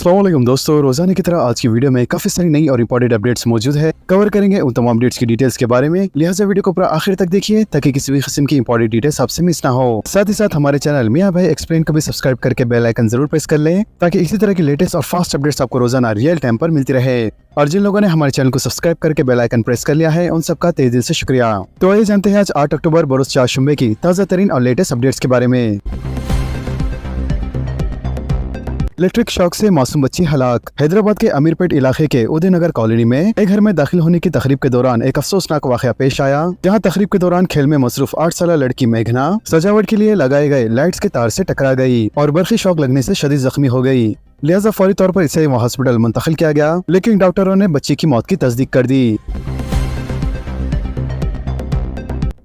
अस्सलाम वालेकुम दोस्तों, रोजाना की तरह आज की वीडियो में काफी सारी नई और इंपॉर्टेंट अपडेट्स मौजूद है। कवर करेंगे उन तमाम अपडेट्स की डिटेल्स के बारे में, लिहाजा वीडियो को पूरा आखिर तक देखिए ताकि किसी भी किस्म की इंपॉर्टेंट डिटेल्स आपसे मिस ना हो। साथ ही साथ हमारे चैनल मियां भाई एक्सप्लेन को भी सब्सक्राइब करके बेल आइकन जरूर प्रेस कर लें ताकि इसी तरह की लेटेस्ट और फास्ट अपडेट्स आपको रोजाना रियल टाइम पर मिलती रहे। और जिन लोगों ने हमारे चैनल को सब्सक्राइब करके बेल आइकन प्रेस कर लिया है उन सबका तहे दिल से शुक्रिया। तो आइए जानते हैं आज 8 अक्टूबर बरोज चारशंबे की ताज़ा तरीन और लेटेस्ट अपडेट्स के बारे में। इलेक्ट्रिक शॉक से मासूम बच्ची हलाक। हैदराबाद के अमीरपेट इलाके के उदयनगर कॉलोनी में एक घर में दाखिल होने की तकरीब के दौरान एक अफसोसनाक वाकया पेश आया, जहां तकरीब के दौरान खेल में मसरूफ 8 साल लड़की मेघना सजावट के लिए लगाए गए लाइट्स के तार से टकरा गई और बर्फी शॉक लगने से शदीद जख्मी हो गई। लिहाजा फौरी तौर पर इसे हॉस्पिटल मुंतकिल किया गया, लेकिन डॉक्टरों ने बच्ची की मौत की तस्दीक कर दी।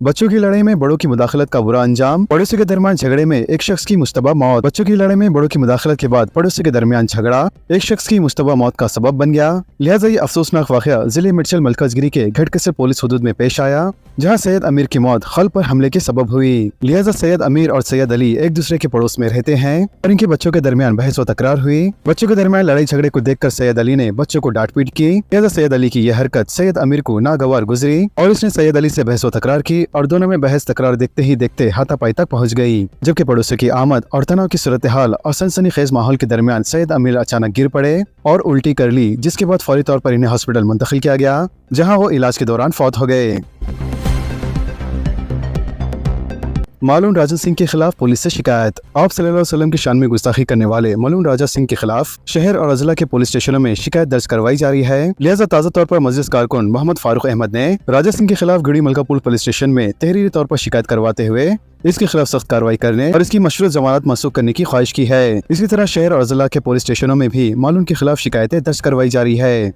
बच्चों की लड़ाई में बड़ों की मुदाखलत का बुरा अंजाम। पड़ोसी के दरमियान झगड़े में एक शख्स की मुश्तबा मौत। बच्चों की लड़ाई में बड़ों की मुदाखलत के बाद पड़ोसी के दरमियान झगड़ा एक शख्स की मुश्तबा मौत का सबब बन गया। लिहाजा ये अफसोसनाक वाकया जिले मिर्चल मलकाजगिरी के घटकेसर पुलिस हुदूद में पेश आया, जहां सैयद अमीर की मौत खल पर हमले के सबब हुई। लिहाजा सैयद अमीर और सैयद अली एक दूसरे के पड़ोस में रहते हैं और इनके बच्चों के दरमियान बहस व तकरार हुई। बच्चों के दरमियान लड़ाई झगड़े को देखकर सैयद अली ने बच्चों को डांट पीट की। लिहाजा सैयद अली की यह हरकत सैयद अमीर को नागवार गुजरी और उसने सैयद अली से बहस व तकरार की और दोनों में बहस तकरार देखते ही देखते हाथापाई तक पहुंच गई। जबकि पड़ोसियों की आमद और तनाव की सूरत हाल और सनसनीखेज माहौल के दरमियान सैयद अमीर अचानक गिर पड़े और उल्टी कर ली, जिसके बाद फौरी तौर पर इन्हें हॉस्पिटल मुंतकिल किया गया, जहां वो इलाज के दौरान फौत हो गए। मालूम राजा सिंह के खिलाफ पुलिस से शिकायत। आप सल्लल्लाहु अलैहि वसल्लम की शान में गुस्ताखी करने वाले मालूम राजा सिंह के खिलाफ शहर और अजला के पुलिस स्टेशनों में शिकायत दर्ज करवाई जा रही है। लिहाजा ताज़ा तौर पर मजलिस कारकुन मोहम्मद फारूक अहमद ने राजा सिंह के खिलाफ गढ़ी मलकापुर पुलिस स्टेशन में तहरीरी तौर पर शिकायत करवाते हुए इसके खिलाफ सख्त कार्रवाई करने और इसकी मशरूत जमानत मंसूख करने की ख्वाहिश की है। इसी तरह शहर और अजला के पुलिस स्टेशनों में भी मालूम के खिलाफ शिकायतें दर्ज करवाई जा रही है।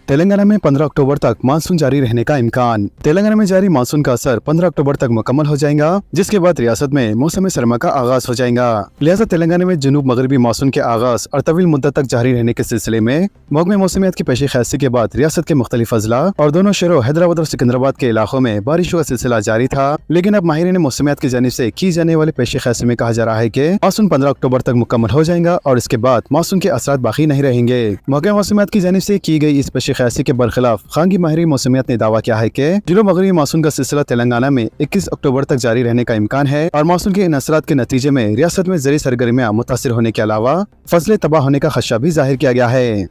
तेलंगाना में 15 अक्टूबर तक मानसून जारी रहने का इम्कान। तेलंगाना में जारी मानसून का असर 15 अक्टूबर तक मुकम्मल हो जाएगा, जिसके बाद रियासत में मौसम सरमा का आगाज हो जाएगा। लिहाजा तेलंगाना में जनूब मगरबी मानसून के आगाज और तवील मुद्दत तक जारी रहने के सिलसिले में महकमे मौसमियात की पेशी ख्यास्ती के बाद रियासत के मुख्तलिफ अजला और दोनों शहरों हैदराबाद और सिकंदराबाद के इलाकों में बारिशों का सिलसिला जारी था। लेकिन अब माहिरीन मौसमियात की जानिब से की जाने वाले पेशी ख्यास्ती में कहा जा रहा है कि मानसून 15 अक्टूबर तक मुकम्मल हो जाएगा और इसके बाद मानसून के असरात बाकी नहीं रहेंगे। महकमे मौसमियात की जानिब से की गई इस पेशी ख्यास्ती के बरखिलाफ खानगी माहिरी मौसमियात ने दावा किया है कि जिलो मगरबी मानसून का सिलसिला तेलंगाना में 21 अक्टूबर तक जारी रहने का इम्कान है और मानसून के इन असरात के नतीजे में रियासत में ज़री सरगर्मियां मुतासिर होने के अलावा फसलें तबाह होने का खदशा भी जाहिर किया गया है।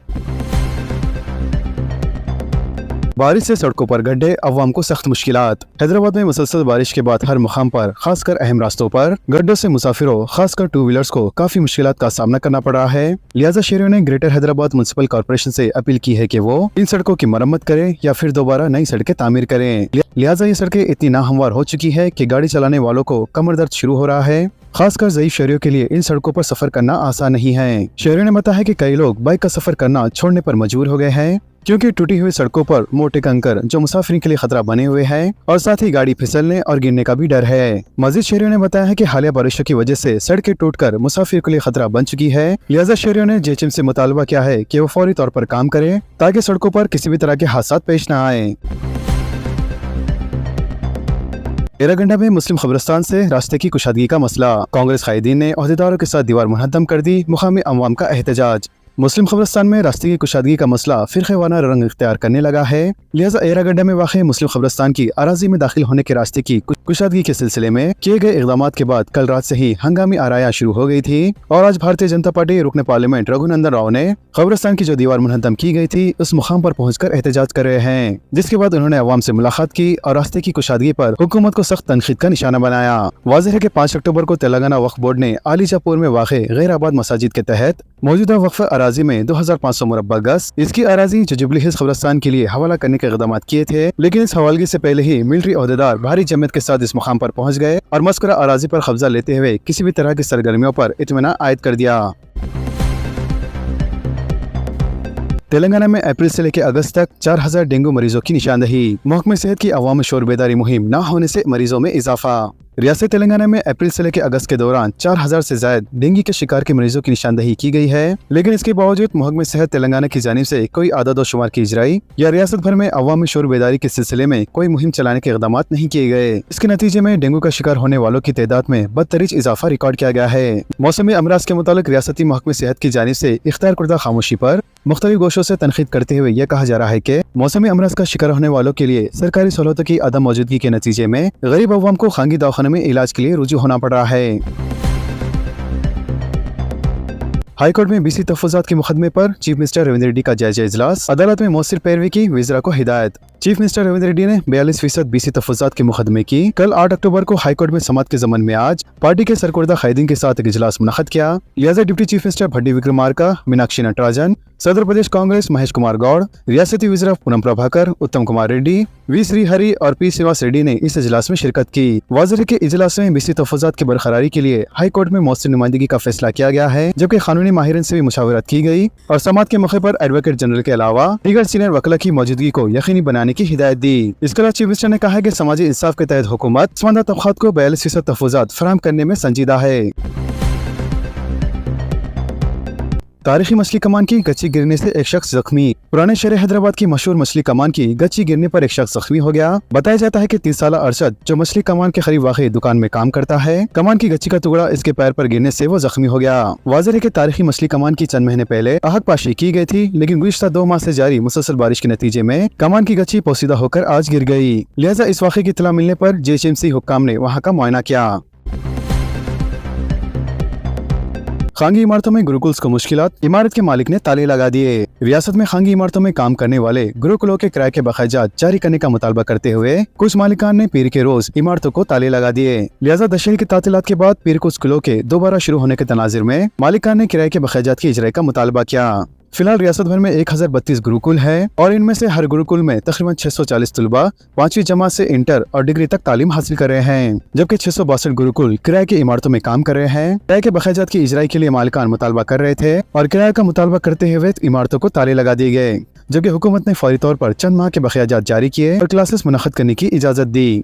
बारिश से सड़कों पर गड्ढे, अवाम को सख्त मुश्किलात। हैदराबाद में मुसलसल बारिश के बाद हर मुकाम पर खासकर अहम रास्तों पर गड्ढों से मुसाफिरों खासकर टू व्हीलर्स को काफी मुश्किलात का सामना करना पड़ रहा है। लिहाजा शहरियों ने ग्रेटर हैदराबाद म्युनिसिपल कॉर्पोरेशन से अपील की है कि वो इन सड़कों की मरम्मत करें या फिर दोबारा नई सड़कें तामीर करें। लिहाजा ये सड़कें इतनी नाहमवार हो चुकी है कि गाड़ी चलाने वालों को कमर दर्द शुरू हो रहा है। खासकर ज़ईफ शहरियों के लिए इन सड़कों पर सफर करना आसान नहीं है। शहरियों ने बताया है कि कई लोग बाइक का सफर करना छोड़ने पर मजबूर हो गए हैं, क्योंकि टूटी हुई सड़कों पर मोटे कंकर जो मुसाफिर के लिए खतरा बने हुए हैं और साथ ही गाड़ी फिसलने और गिरने का भी डर है। मजीद शहरियों ने बताया है कि हालिया बारिशों की वजह से सड़कें टूटकर मुसाफिर के लिए खतरा बन चुकी है। लिहाजा शहरियों ने जेएचएम से मुतालबा किया है कि वो फौरी तौर पर काम करें ताकि सड़कों पर किसी भी तरह के हादसा पेश न आए। एरागंडा में मुस्लिम कब्रिस्तान से रास्ते की कुशादगी का मसला। कांग्रेस कायदीन ने ओहदेदारों के साथ दीवार मुहद्दम कर दी, मुकामी अवाम का एहतजाज। मुस्लिम कब्रिस्तान में रास्ते की कुशादगी का मसला फिरक़ेवाना रंग इख्तियार करने लगा है। लिहाजा एरागंडा में वाक़ मुस्लिम कब्रिस्तान की अराजी में दाखिल होने के रास्ते की कुशादगी के सिलसिले में किए गए इक़दामात के बाद कल रात से ही हंगामी आराया शुरू हो गई थी और आज भारतीय जनता पार्टी रुकन पार्लियामेंट रघुनंदन राव ने कब्रिस्तान की जो दीवार मुहद्दम की गई थी उस मुकाम पर पहुंचकर एहतजाज कर रहे हैं, जिसके बाद उन्होंने अवाम से मुलाकात की और रास्ते की कुशादगी पर हुकूमत को सख्त तनकीद का निशाना बनाया। वाज़ेह है कि 5 अक्टूबर को तेलंगाना वक्फ बोर्ड ने आलीजापुर में वाक़ गैराबाद मसाजिद के तहत मौजूदा वक्फ अराजी में 2500 मुरब्बा गज इसकी अराजी जो जुबली हिल्स कब्रिस्तान के लिए हवाला करने के इक़दामात किए थे, लेकिन इस हवालगी से पहले ही मिलिट्री ओहदेदार भारी जमत के साथ इस मुकाम पर पहुंच गए और मस्कुरा अराजी पर कब्जा लेते हुए किसी भी तरह की सरगर्मियों पर इत्मीनान आयद कर दिया। तेलंगाना में अप्रैल से लेकर अगस्त तक 4000 डेंगू मरीजों की निशानदही। महकमे सेहत की अवाम शोर बेदारी मुहिम न होने से मरीजों में इजाफा। रियासत तेलंगाना में अप्रैल से लेकर अगस्त के दौरान 4000 से ज्यादा डेंगू के शिकार के मरीजों की निशानदही की गई है, लेकिन इसके बावजूद महकमे सेहत तेलंगाना की जानिब से कोई आदद व शुमार की इजराई या रियासत भर में अवामी शोर बेदारी के सिलसिले में कोई मुहिम चलाने के इकदाम नहीं किए गए। इसके नतीजे में डेंगू का शिकार होने वालों की तादाद में बदतरीज इजाफा रिकॉर्ड किया गया है। मौसमी अमराज के मुताबिक रियासती महकमे सेहत की जानिब से इख्तियार कुर्दा खामोशी पर मुख्तलिफ गोशों से तनकीद करते हुए यह कहा जा रहा है कि मौसमी अमराज का शिकार होने वालों के लिए सरकारी सहूलतों की अदम मौजूदगी के नतीजे में गरीब अवाम को खानगी दवाखाने में इलाज के लिए रुजू होना पड़ रहा है। हाईकोर्ट में बीसी तहफ़्फ़ुज़ात के मुकदमे पर चीफ मिनिस्टर रविंद्र रेड्डी का जायजा इजलास, अदालत में मौसर पैरवी की वज़ीरा को हिदायत। चीफ मिनिस्टर रविंद्र रेड्डी ने 42% बीसी तहफ़्फ़ुज़ात के मुकदमे की कल 8 अक्टूबर को हाईकोर्ट में समाअत के ज़मन में आज पार्टी के सरकुर्दा कायदीन के साथ एक इजलास मुनक़्क़द किया। लिहाजा डिप्टी चीफ मिनिस्टर भट्टी विक्रमार्का, मीनाक्षी नटराजन, सदर प्रदेश कांग्रेस महेश कुमार गौड़, रियासती वज़ीर पूनम प्रभाकर, उत्तम कुमार रेड्डी, वी श्रीहरि और पी श्रीनिवास रेड्डी ने इस इजलास में शिरकत की। वाज़ेह है कि इजलास में बीसी तहफ़्फ़ुज़ात की बरकरारी के लिए हाई कोर्ट में मौसर नुमाइंदगी का फैसला किया गया है, जबकि कानूनी माहिरीन से भी मुशावरत की गई और समाअत के मौके पर एडवोकेट जनरल के अलावा दीगर सीनियर वकील की मौजूदगी को यकीनी बनाने की हिदायत दी। इसके अलावा चीफ मिनिस्टर ने कहा कि समाजी इंसाफ के तहत हुकूमत पसमानदा तबक़ात को 42% तहफ़्फ़ुज़ात फराहम करने में संजीदा है। तारीखी मछली कमान की गच्ची गिरने से एक शख्स जख्मी। पुराने शहर हैदराबाद की मशहूर मछली कमान की गच्ची गिरने पर एक शख्स जख्मी हो गया। बताया जाता है कि 30 साला अरशद जो मछली कमान के करीब वाक़ई दुकान में काम करता है, कमान की गच्ची का टुकड़ा इसके पैर पर गिरने से वो जख्मी हो गया। वाज़ेह है कि तारीखी मछली कमान की चंद महीने पहले आहत पाशी की गई थी, लेकिन गुज़िश्ता 2 माह से जारी मुसलसल बारिश के नतीजे में कमान की गच्ची पोसीदा होकर आज गिर गई। लिहाजा इस वाक़े की इत्तला मिलने पर JHMC हुक्काम ने वहाँ का मुआयना किया। खानगी इमारतों में गुरुकुल्स को मुश्किलात, इमारत के मालिक ने ताले लगा दिए। रियासत में खानगी इमारतों में काम करने वाले गुरुकुलों के किराए के बकायजात जारी करने का मुतालबा करते हुए कुछ मालिकान ने पीर के रोज इमारतों को ताले लगा दिए। लिहाजा दशहरे की तातीलात के बाद पीर को स्कूलों के दोबारा शुरू होने के तनाजिर में मालिकान ने किराए के बकायजात की इजराई का मुतालबा किया। फिलहाल रियासत भर में 1032 गुरुकुल है और इनमें से हर गुरुकुल में तकरीबन 640 तलबा 5वीं जमात से इंटर और डिग्री तक तालीम हासिल कर रहे हैं, जबकि 662 गुरुकुल किराए की इमारतों में काम कर रहे हैं। किराए के बकायजात की इजराई के लिए मालिकान मुतालबा कर रहे थे और किराए का मुतालबा करते हुए इमारतों को ताले लगा दिए गए, जबकि हुकूमत ने फौरी तौर पर चंद माह के बकायजात जारी किए और क्लासेस मुनक़्क़द करने की इजाजत दी।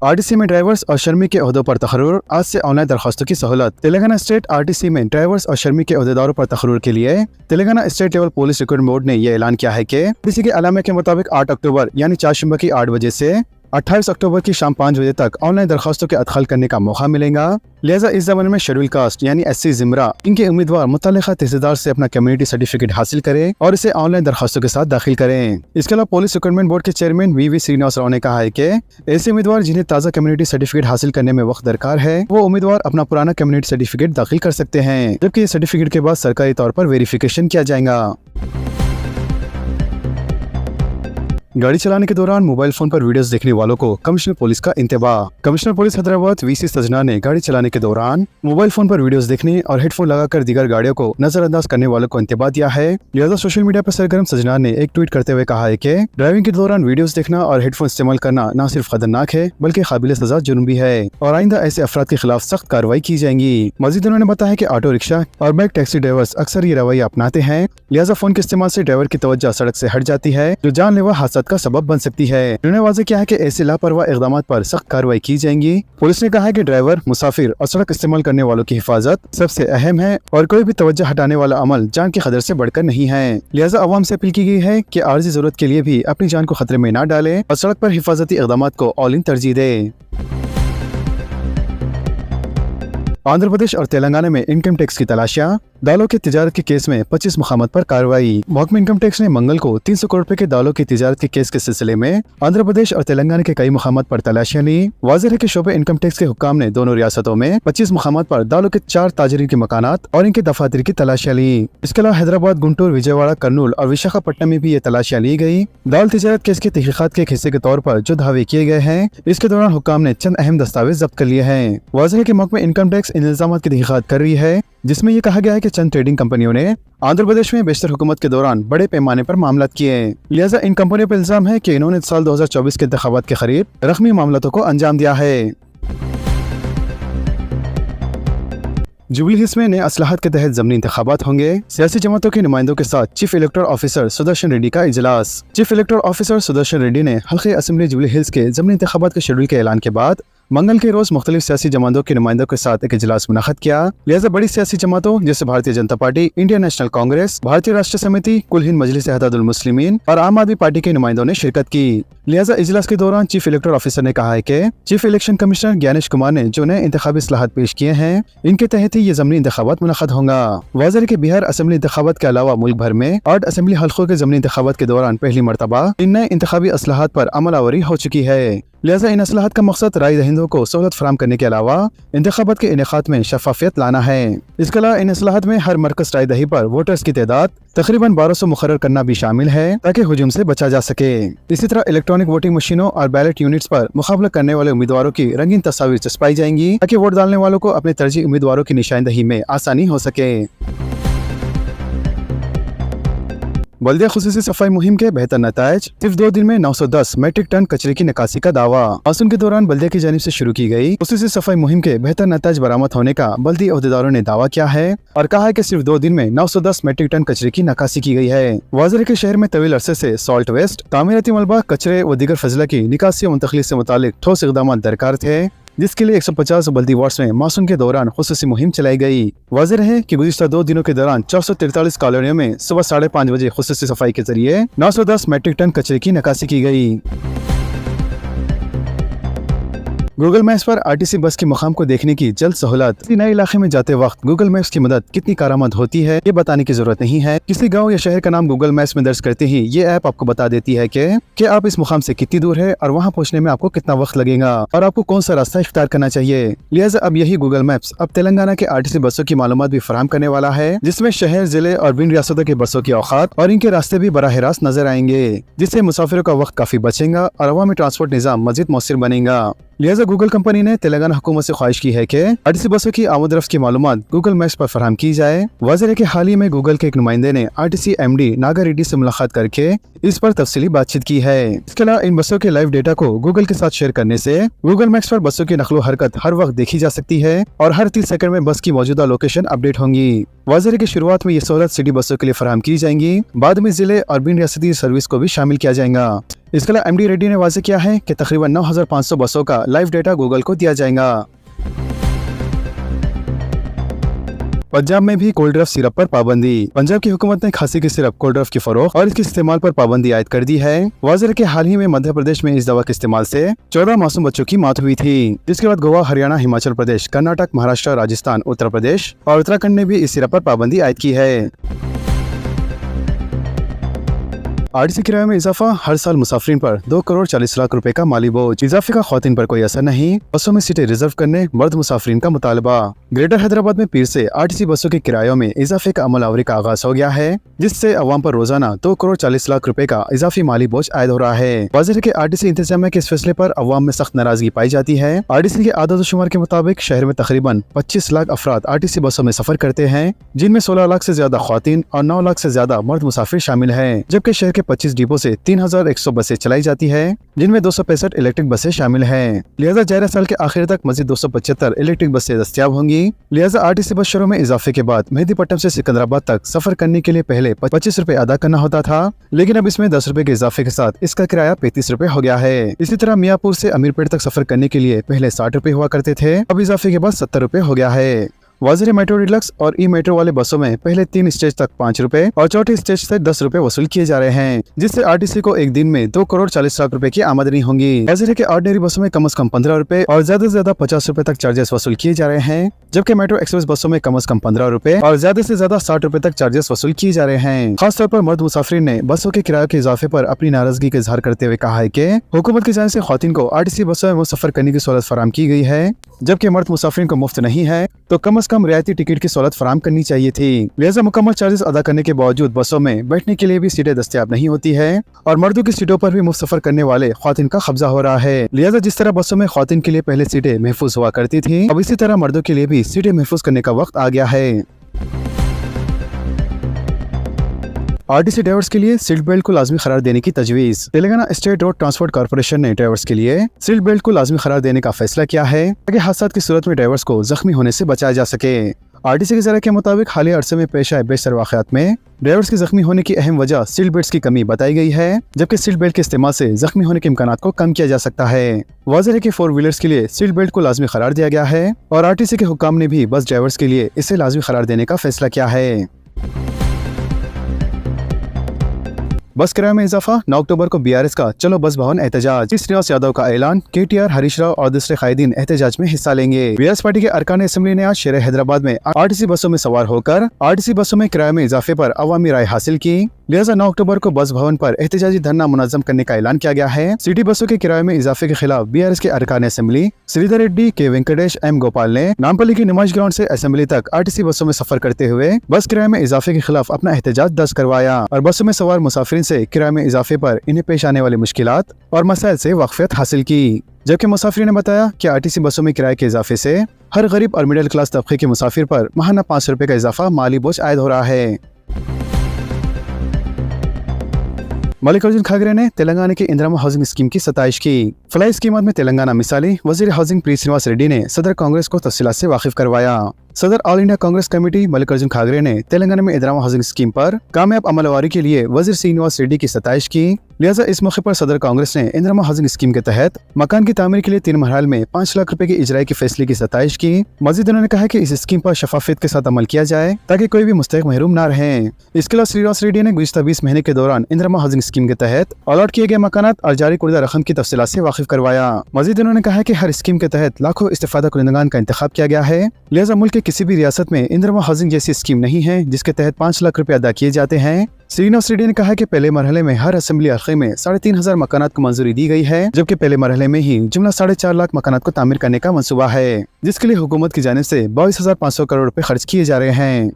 RTC में ड्राइवर्स और शर्मी के ओहदों पर तकर्रुर, आज से ऑनलाइन दरखास्तों की सहूलत। तेलंगाना स्टेट RTC में ड्राइवर्स और शर्मी के ओहदेदारों पर तकर्रुर के लिए Telangana state level police recruitment board ने यह ऐलान किया है कि RTC के अलामे के मुताबिक 8 अक्टूबर यानी चारशंबा की 8 बजे से 28 अक्टूबर की शाम 5 बजे तक ऑनलाइन दरखास्तों के अदखल करने का मौका मिलेगा। लिहाजा इस ज़माने में शेड्यूल कास्ट यानी SC ज़िमरा इनके उम्मीदवार मुतल्लिक़ा तहसीलदार से अपना कम्युनिटी सर्टिफिकेट हासिल करें और इसे ऑनलाइन दरखास्तों के साथ दाखिल करें। इसके अलावा पुलिस रिक्रूटमेंट बोर्ड के चेयरमैन वी श्रीनिवास राव ने कहा है कि ऐसे उम्मीदवार जिन्हें ताज़ा कम्युनिटी सर्टिफिकेट हासिल करने में वक्त दरकार है, वो उम्मीदवार अपना पुराना कम्युनिटी सर्टिफिकेट दाखिल कर सकते हैं, जबकि इस सर्टिफिकेट के बाद सरकारी तौर पर वेरिफिकेशन किया जाएगा। गाड़ी चलाने के दौरान मोबाइल फोन पर वीडियोस देखने वालों को कमिश्नर पुलिस का इंतबाह। कमिश्नर पुलिस हैदराबाद VC सजना ने गाड़ी चलाने के दौरान मोबाइल फोन पर वीडियोस देखने और हेडफोन लगाकर दीगर गाड़ियों को नजरअंदाज करने वालों को इंतबाह दिया है। लिहाजा सोशल मीडिया पर सरगर्म सजना ने एक ट्वीट करते हुए कहा है कि ड्राइविंग के दौरान वीडियोस देखना और हेडफोन इस्तेमाल करना न सिर्फ खतरनाक है बल्कि काबिल सजा जुर्म भी है और आइंदा ऐसे अफराद के खिलाफ सख्त कार्रवाई की जाएंगी। मजीद उन्होंने बताया कि ऑटो रिक्शा और बाइक टैक्सी ड्राइवर्स अक्सर ये रवैया अपनाते हैं, लिहाजा फोन के इस्तेमाल से ड्राइवर की तवज्जो सड़क से हट जाती है, जो जानलेवा हादसा का सबब बन सकती है। उन्होंने वाज़ेह किया है कि ऐसे लापरवाह इक़दाम पर सख्त कार्रवाई की जाएंगी। पुलिस ने कहा है कि ड्राइवर, मुसाफिर और सड़क इस्तेमाल करने वालों की हिफाजत सबसे अहम है और कोई भी तवज्जो हटाने वाला अमल जान के खतरे से बढ़कर नहीं है। लिहाजा अवाम से अपील की गई है कि आर्जी जरूरत के लिए भी अपनी जान को खतरे में न डालें और सड़क पर हिफाजती इक़दाम को ऑल इन तरजीह दें। आंध्र प्रदेश और तेलंगाना में इनकम टैक्स की तलाशियां, दालों की तिजारत के केस में 25 मुकामात पर कार्रवाई। महकमा इनकम टैक्स ने मंगल को 300 करोड़ रुपए के दालों की तिजारत के केस के सिलसिले में आंध्र प्रदेश और तेलंगाना के कई मुकामात पर तलाशियां ली। वाज़ेह है कि शोबे इनकम टैक्स के हुक्काम ने दोनों रियासतों में 25 मुकामात पर दालों के 4 ताजरीन के मकानात और इनके दफातर की तलाशियां ली। इसके अलावा हैदराबाद, गुंटूर, विजयवाड़ा, कर्नूल और विशाखापट्टनम में भी ये तलाशियां ली गई। दाल तिजारत केस के तहकीकात के एक हिस्से के तौर पर जो दावे किए गए हैं, इसके दौरान हुक्काम ने चंद अहम दस्तावेज जब्त कर लिए हैं। वाज़ेह है कि महकमा इनकम टैक्स इन इल्जामात की तहकीकात कर रही है, जिसमें ये कहा गया है कि चंद ट्रेडिंग कंपनियों ने आंध्र प्रदेश में बेशतर हुकूमत के दौरान बड़े पैमाने पर मामलात किए। लिहाजा इन कंपनियों पर इल्जाम है कि इन्होंने साल 2024 के इंतखाबात के करीब रकमी मामलातों को अंजाम दिया है। जुबली हिल्स में नए असलाहत के तहत ज़मीनी इंतखाबात होंगे। सियासी जमातों के नुमाइंदों के साथ chief electoral officer Sudarshan Reddy का इजलास। Chief electoral officer Sudarshan Reddy ने हल्के असेंबली जुबली हिल्स के ज़मीनी इंतखाबात के शेड्यूल के ऐलान के बाद मंगल के रोज मुख्तलिफ सियासी जमातों के नुमाइंदों के साथ एक इजलास मुनक़द किया। लिहाजा बड़ी सियासी जमातों जैसे Bharatiya Janata party, Indian national Congress, भारतीय राष्ट्रीय समिति, कुल हिंद मजलिस इत्तेहादुल मुस्लिमीन और आम आदमी पार्टी के नुमाइंदों ने शिरकत की। लिहाजा इजलास के दौरान चीफ इलेक्टोरल ऑफिसर ने कहा है कि chief election commissioner Gyanesh Kumar ने जो नए इंतखाबी इस्लाहात पेश किए हैं, इनके तहत ही ये ज़मीनी इंतखाबात मुनक़द होगा। वाज़ेह है कि बिहार असेंबली इंतखाबात के अलावा मुल्क भर में 8 असेंबली हल्कों के ज़मीनी इंतखाबात के दौरान पहली मरतबा इन नए इंतखाबी इस्लाहात पर अमल आवरी हो चुकी है। लिहाजा इन असलाहत का मकसद राय दहिंदों को सहूलत फराम करने के अलावा इंतखाबात के इनेकाद में शफाफियत लाना है। इसके अलावा इन असलाहत में हर मरकज राय दही पर वोटर्स की तादाद तकरीबन 1200 मुकर्रर करना भी शामिल है ताकि हुजूम से बचा जा सके। इसी तरह इलेक्ट्रॉनिक वोटिंग मशीनों और बैलेट यूनिट्स पर मुकाबला करने वाले उम्मीदवारों की रंगीन तस्वीर चस्पाई जाएंगी ताकि वोट डालने वालों को अपने तरजीह उम्मीदवारों की निशानदही में आसानी हो सके। बल्दिया खुसूसी सफाई मुहिम के बेहतर नतायज, सिर्फ 2 दिन में 910 मीट्रिक टन कचरे की निकासी का दावा। मानसून के दौरान बल्दिया की जानिब से शुरू की गई खुसूसी सफाई मुहिम के बेहतर नतायज बरामद होने का बल्दी अहदेदारों ने दावा किया है और कहा है कि सिर्फ 2 दिन में 910 मीट्रिक टन कचरे की निकासी की गई है। वाज़ेह है कि शहर में तवील अरसे से सॉल्ट वेस्ट, तामीराती मलबा, कचरे व दीगर फजला की निकासी और मुंतकली से मुतालिक ठोस इक़दाम दरकार थे, जिसके लिए 150 बल्दी वार्ड्स में मानसून के दौरान खुसूसी मुहिम चलाई गई। वाज़ेह है कि गुज़िश्ता 2 दिनों के दौरान 443 कॉलोनियों में सुबह 5:30 बजे खुसूसी सफाई के जरिए 910 मीट्रिक टन कचरे की निकासी की गई। गूगल मैप्स पर आरटीसी बस के मुकाम को देखने की जल्द सहूलत। किसी नए इलाके में जाते वक्त गूगल मैप्स की मदद कितनी कारआमद होती है ये बताने की जरूरत नहीं है। किसी गांव या शहर का नाम गूगल मैप्स में दर्ज करते ही ये ऐप आपको बता देती है कि आप इस मुकाम से कितनी दूर है और वहां पहुंचने में आपको कितना वक्त लगेगा और आपको कौन सा रास्ता इख्तियार करना चाहिए। लिहाजा अब यही गूगल मैप्स अब तेलंगाना के आरटीसी बसों की मालूमात भी फराहम करने वाला है, जिसमें शहर, जिले और विभिन्न रियासतों के बसों की औकात और इनके रास्ते भी बराह रास्त नजर आएंगे, जिससे मुसाफिरों का वक्त काफी बचेगा और अवामी ट्रांसपोर्ट निज़ाम मजीद मौसर बनेगा। लिहाजा गूगल कंपनी ने तेलंगाना हुकूमत से ख्वाहिश की है कि आरटीसी बसों की आमद रफ्त की मालूमात गूगल मैप्स पर फराहम की जाए। वाज़ेह है कि हाल ही में गूगल के एक नुमाइंदे ने आरटीसी एमडी नागा रेड्डी से मुलाकात करके इस पर तफसीली बातचीत की है। इसके अलावा इन बसों के लाइव डेटा को गूगल के साथ शेयर करने से गूगल मैप्स पर बसों की नकलो हरकत हर वक्त देखी जा सकती है और हर 30 सेकंड में बस की मौजूदा लोकेशन अपडेट होंगी। वाज़ेह है कि शुरुआत में ये सहूलत सिटी बसों के लिए फराहम की जाएंगी, बाद में जिले और बिन रियासती सर्विस को भी शामिल किया जाएगा। इसके अलावा एमडी रेड्डी ने वाज़ेह किया है कि तकरीबन 9500 बसों का लाइव डेटा गूगल को दिया जाएगा। पंजाब में भी कोल्ड ड्रफ सिरप पर पाबंदी। पंजाब की हुकूमत ने खांसी के सिरप कोल्ड ड्रफ की फरोख्त और इसके इस्तेमाल पर पाबंदी आयद कर दी है। वाज़ेह है कि हाल ही में मध्य प्रदेश में इस दवा के इस्तेमाल से 14 मासूम बच्चों की मौत हुई थी, जिसके बाद गोवा, हरियाणा, हिमाचल प्रदेश, कर्नाटक, महाराष्ट्र, राजस्थान, उत्तर प्रदेश और उत्तराखंड ने भी इस सिरप पर पाबंदी आयद की है। आरटीसी किराए में इजाफा, हर साल मुसाफिरीन पर 2 करोड़ 40 लाख रुपए का माली बोझ। इजाफे का ख्वातीन पर कोई असर नहीं, बसों में सीटें रिजर्व करने मर्द मुसाफिरीन का मुतालबा। ग्रेटर हैदराबाद में पीर से आरटीसी बसों के किरायों में इजाफे का अमल आवरी का आगाज हो गया है, जिससे अवाम पर रोजाना 2 करोड़ 40 लाख रुपए का इजाफी माली बोझ आयद हो रहा है। वाज़ेह है कि आरटीसी इंतजामिया के इस फैसले पर अवाम में सख्त नाराजगी पाई जाती है। आरटीसी के आदत शुमार के मुताबिक शहर में तकरीबन 25 लाख अफराद आरटीसी बसों में सफर करते हैं, जिनमें 16 लाख से ज्यादा ख्वातीन और 9 लाख से ज्यादा मर्द मुसाफिर शामिल है, जबकि शहर के 25 डिपो से 3100 बसें चलाई जाती है, जिनमें 265 इलेक्ट्रिक बसें शामिल हैं। लिहाजा जायरा साल के आखिर तक मजीद 275 इलेक्ट्रिक बसें दस्तियाब होंगी। लिहाजा आरटीसी बस शोरों में इजाफे के बाद मेहदीपट्टनम से सिकंदराबाद तक सफर करने के लिए पहले 25 रुपए अदा करना होता था, लेकिन अब इसमें 10 रुपए के इजाफे के साथ इसका किराया 35 रुपए हो गया है। इसी तरह मियापुर से अमीरपेट तक सफर करने के लिए पहले 60 रुपए हुआ करते थे, अब इजाफे के बाद 70 रुपए हो गया है। वाज़ेह मेट्रो डिलक्स और ई मेट्रो वाले बसों में पहले 3 स्टेज तक 5 रुपए और चौथे स्टेज से 10 रुपए वसूल किए जा रहे हैं, जिससे आरटीसी को एक दिन में 2 करोड़ 40 लाख रुपए की आमदनी होंगी। वाज़ेह है कि ऑर्डिनरी बसों में कम से कम 15 रुपए और ज्यादा से ज्यादा 50 रुपए तक चार्जेस वसूल किए जा रहे हैं, जबकि मेट्रो एक्सप्रेस बसों में कम से कम 15 रुपए और ज्यादा से ज्यादा 60 रुपए तक चार्जेस वसूल किए जा रहे हैं। खासतौर पर मर्द मुसाफिरीन ने बसों के किराए के इजाफे पर अपनी नाराजगी का इजहार करते हुए कहा है कि हुकूमत की जानिब से ख्वातीन को आरटीसी बसों में सफर करने की सहूलत फराहम की गई है, जबकि मर्द मुसाफिरीन को मुफ्त नहीं है, तो कम से कम रियायती टिकट की सहूलत फराहम करनी चाहिए थी। लिहाजा मुकम्मल चार्जेस अदा करने के बावजूद बसों में बैठने के लिए भी सीटें दस्तयाब नहीं होती है और मर्दों की सीटों पर भी मुफ्त सफर करने वाले ख्वातीन का कब्जा हो रहा है। लिहाजा जिस तरह बसों में ख्वातीन के लिए पहले सीटें महफूज हुआ करती थी, अब इसी तरह मर्दों के लिए भी सीटें महफूज करने का वक्त आ गया है। आरटीसी ड्राइवर्स के लिए सीट बेल्ट को लाजमी करार देने की तजवीज़। Telangana state road transport corporation ने ड्राइवर्स के लिए सीट बेल्ट को लाजमी करार देने का फैसला किया है ताकि हादसात की सूरत में ड्राइवर्स को जख्मी होने से बचाया जा सके। RTC के ज़राए के मुताबिक हालिया अरसे में पेश आए बेशतर वाक़यात में ड्राइवर्स के जख्मी होने की अहम वजह सीट बेल्ट की कमी बताई गई है, जबकि सीट बेल्ट के इस्तेमाल से जख्मी होने के इम्कानात को कम किया जा सकता है। वाज़ेह है कि 4 व्हीलर्स के लिए सीट बेल्ट को लाजमी करार दिया गया है और RTC के हुक्काम ने भी बस ड्राइवर्स के लिए इसे लाजमी करार देने का फैसला किया है। बस किराए में इजाफा, 9 अक्टूबर को BRS का चलो बस भवन एहतजाज। श्रीनिवास यादव का ऐलान, KTR, हरीश राव और दूसरे कायदीन एहतजाज में हिस्सा लेंगे। BRS पार्टी के अरकान असेंबली ने आज शेर हैदराबाद में RTC बसों में सवार होकर RTC बसों में किराए में इजाफे पर अवामी राय हासिल की। लिहाजा 9 अक्टूबर को बस भवन पर एहतजाजी धरना मुनज़्ज़म करने का ऐलान किया गया है। सिटी बसों के किराए में इजाफे के खिलाफ BRS के अरकान असेंबली श्रीधर रेड्डी, के वेंकटेश, M गोपाल ने नामपल्ली की नुमाइश ग्राउंड से असेंबली तक RTC बसों में सफर करते हुए बस किराए में इजाफे के खिलाफ अपना एहतजाज दर्ज करवाया और बसों में सवार मुसाफिरीन से किराए में इजाफे पर इन्हें पेश आने वाली मुश्किलात और मसाइल से वाक़फियत हासिल की। जबकि मुसाफिर ने बताया कि RTC बसों में किराए के इजाफे से हर गरीब और मिडिल क्लास तबके के मुसाफिर पर माहाना 500 रुपए का इजाफा माली बोझ आयद हो रहा है। मल्लिकार्जुन खड़गे ने तेलंगाना की इंदिरा हाउसिंग स्कीम की सताइश की। फ्लाई स्कीमत में तेलंगाना मिसाली, वजीर हाउसिंग पी श्रीनिवास रेड्डी ने सदर कांग्रेस को तफसीलात से वाकिफ करवाया। सदर all India Congress committee Mallikarjun खड़गे ने तेलंगाना में इंदिरा हाउसिंग स्कीम पर कामयाब अमलवारी के लिए वजीर श्रीनिवास रेड्डी की सताइश की। लिहाजा इस मौके पर सदर कांग्रेस ने इंदिरा हाउसिंग स्कीम के तहत मकान की तामीर के लिए 3 मरहल में 5 लाख रुपए की इजराई के फैसले की सताइश की। मजीद उन्होंने कहा कि इस स्कीम पर शफाफियत के साथ अमल किया जाए ताकि कोई भी मुस्तहिक महरूम न रहे। इसके अलावा श्रीनिवास रेड्डी ने गुज़िश्ता 20 महीने के दौरान इंदिरा हाउसिंग स्कीम के तहत अलॉट किए गए मकानात और जारी कुर्दा रकम की तफसीलात से वाकिफ करवाया। मजीद उन्होंने कहा कि हर स्कीम के तहत लाखों इस्तेफादा कुनिंदगान का इंतखाब किया गया है। लिहाजा मुल्क के किसी भी रियासत में इंदिरा हाउसिंग जैसी स्कीम नहीं है जिसके तहत 5 लाख रुपए अदा किए जाते हैं। श्रीनिवास रेड्डी ने कहा कि पहले मरहले में हर असेंबली हल्के में 3,500 मकानात को मंजूरी दी गई है, जबकि पहले मरहले में ही जुमला 4.5 लाख मकानात को तामीर करने का मंसूबा है, जिसके लिए हुकूमत की जानिब से 22,500 करोड़ रुपए खर्च किए जा रहे हैं।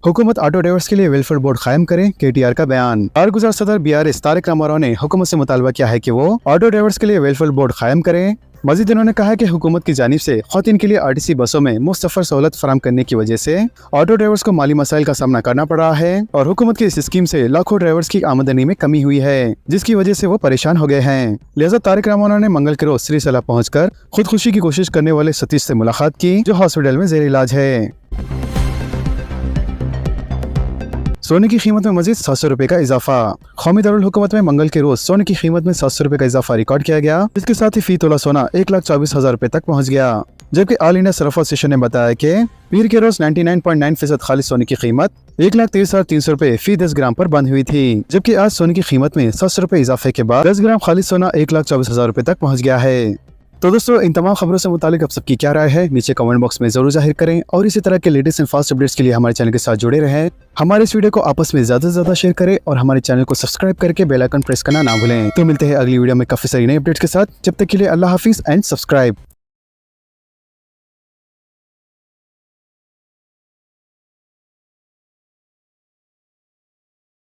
हुकूमत ऑटो ड्राइवर्स के लिए वेलफेयर बोर्ड कायम करे, KTR का बयान। कारगुजार सदर BRS तारिक रामाराव ने हुकूमत से मुतालबा किया है कि वो ऑटो ड्राइवर्स के लिए वेलफेयर बोर्ड कायम करें। मजीद उन्होंने कहा कि हुकूमत की जानिब से ख़वातीन के लिए RTC बसों में मुफ्त सफर सहूलत फराम करने की वजह से ऑटो ड्राइवर्स को माली मसाइल का सामना करना पड़ रहा है और हुकूमत की इस स्कीम से लाखों ड्राइवर्स की आमदनी में कमी हुई है, जिसकी वजह से वो परेशान हो गए हैं। लिहाजा तारिक रामाराव ने मंगल के रोज श्रीसला पहुंचकर खुदकुशी की कोशिश करने वाले सतीश से मुलाकात की, जो हॉस्पिटल में जेर इलाज है। सोने की कीमत में मजीद 700 रुपए का इजाफा। कौमी दारुल हुकूमत में मंगल के रोज सोने की कीमत में 700 रुपए का इजाफा रिकॉर्ड किया गया, जिसके साथ ही फी तोला सोना 1,24,000 रुपए तक पहुंच गया। जबकि ऑल इंडिया सरफ एसोसिएशन ने बताया कि पीर के रोज 99.9% खालिस सोने की कीमत 1,23,300 रुपए फी 10 ग्राम पर बंद हुई थी, जबकि आज सोने की कीमत में 700 रुपए इजाफे के बाद 10 ग्राम खालिस सोना 1,24,000 रुपए तक पहुँच गया है। तो दोस्तों, इन तमाम खबरों से मुतालिक आप सबकी क्या राय है नीचे कमेंट बॉक्स में जरूर जाहिर करें और इसी तरह के लेटेस्ट एंड फास्ट अपडेट्स के लिए हमारे चैनल के साथ जुड़े रहें। हमारे इस वीडियो को आपस में ज्यादा से ज्यादा शेयर करें और हमारे चैनल को सब्सक्राइब करके बेल आइकन प्रेस करना ना भूलें। तो मिलते हैं अगली वीडियो में काफी सारी नई अपडेट्स के साथ। जब तक के लिए अल्लाह हाफिज एंड सब्सक्राइब।